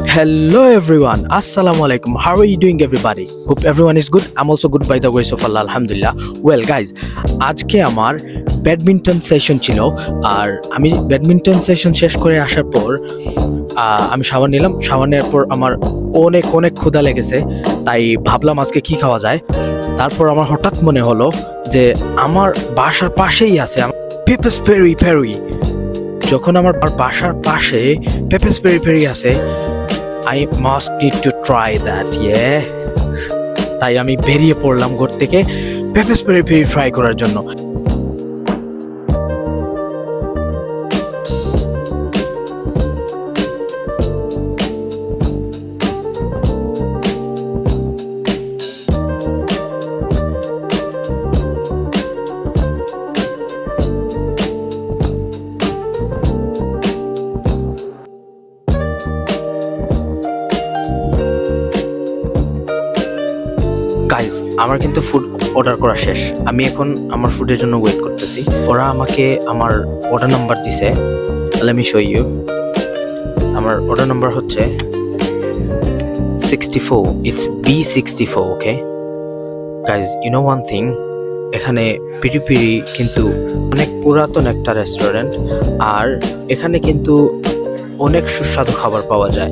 Hello everyone, Assalamu alaikum. How are you doing everybody? Hope everyone is good. I'm also good by the grace of Allah, Alhamdulillah. Well guys, আজকে আমার badminton session ছিল আর আমি badminton session শেষ করে আসার পর আমি shower নিলাম। শাওয়ার নেওয়ার পর আমার অনেক ক্ষুধা লেগেছে, তাই ভাবলাম আজকে কি খাওয়া যায়। তারপর আমার হঠাৎ মনে হলো যে আমার বাসার পাশেই আছে পেপেস পেরি পেরি। যখন আমার বাসার পাশে পেপেস পেরি পেরি আছে, I must need to try that, yeah. তাই আমি বেরিয়ে পড়লাম ঘর থেকে পেপেস পেরি পেরি ট্রাই করার জন্য। গাইজ, আমার কিন্তু ফুড অর্ডার করা শেষ। আমি এখন আমার ফুডের জন্য ওয়েট করতেছি। ওরা আমাকে আমার অর্ডার নাম্বার দিছে। Let me show you. আমার অর্ডার নাম্বার হচ্ছে 64। It's B64, okay guys. You know one thing, এখানে পিরি পিরি কিন্তু অনেক পুরাতন একটা রেস্টুরেন্ট, আর এখানে কিন্তু অনেক সুস্বাদু খাবার পাওয়া যায়।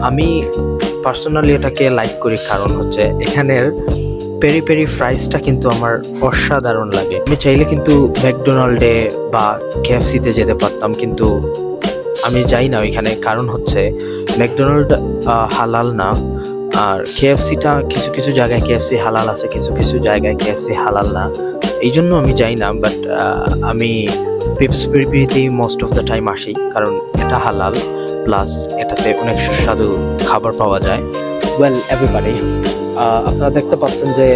আমি পার্সোনালি এটাকে লাইক করি, কারণ হচ্ছে এখানের পেরি পেরি ফ্রাইসটা কিন্তু আমার অসাধারণ লাগে। আমি চাইলে কিন্তু ম্যাকডোনাল্ডে বা KFC-তে যেতে পারতাম, কিন্তু আমি যাই না ওইখানে, কারণ হচ্ছে ম্যাকডোনাল্ড হালাল না, আর KFC-টা কিছু জায়গায় KFC হালাল আছে, কিছু জায়গায় KFC হালাল না, এই জন্য আমি যাই না। বাট আমি পেপেস পেরি পেরিতেই মোস্ট অফ দ্য টাইম আসি, কারণ এটা হালাল, প্লাস এটাতে অনেক সুস্বাদু খাবার পাওয়া যায়। ওয়েল এভরিবডি, আপনারা দেখতে পাচ্ছেন যে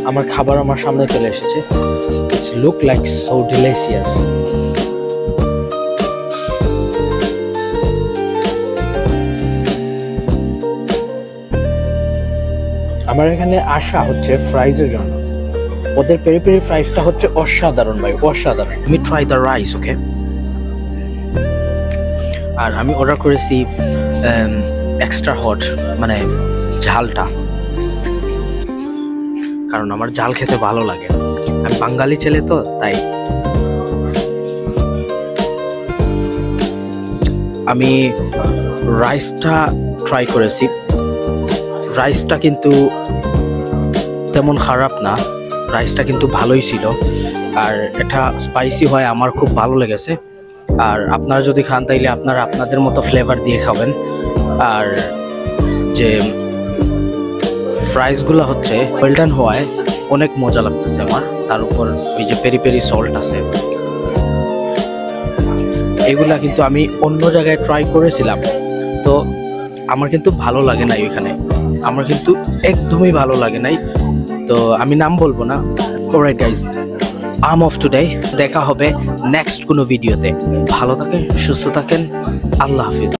আমার খাবার আমার সামনে চলে এসেছে। It's look like so delicious. আমার এখানে আসা হচ্ছে ফ্রাইজের জন্য। ওদের পেরি পেরি ফ্রাইসটা হচ্ছে অসাধারণ ভাই, অসাধারণ। আমি ট্রাই দ্য রাইস, ওকে। আর আমি অর্ডার করেছি এক্সট্রা হট, মানে ঝালটা, কারণ আমার ঝাল খেতে ভালো লাগে। আমি বাঙালি ছেলে তো, তাই। আমি রাইসটা ট্রাই করেছি। রাইসটা কিন্তু তেমন খারাপ না, রাইসটা কিন্তু ভালোই ছিল, আর এটা স্পাইসি হয়, আমার খুব ভালো লেগেছে। আর আপনারা যদি খান তাইলে আপনারা আপনাদের মতো ফ্লেভার দিয়ে খাবেন। আর যে ফ্রাইসগুলো হচ্ছে ওয়েল ডান হওয়ায় অনেক মজা লাগতেছে আমার। তার উপর ওই যে পেরি পেরি সল্ট আছে, এগুলা কিন্তু আমি অন্য জায়গায় ট্রাই করেছিলাম, তো আমার কিন্তু ভালো লাগে নাই ওইখানে, আমার কিন্তু একদমই ভালো লাগে নাই, তো আমি নাম বলবো না। Alright guys, I'm off today. দেখা হবে নেক্সট কোনো ভিডিওতে। ভালো থাকেন, সুস্থ থাকেন, আল্লাহ হাফিজ।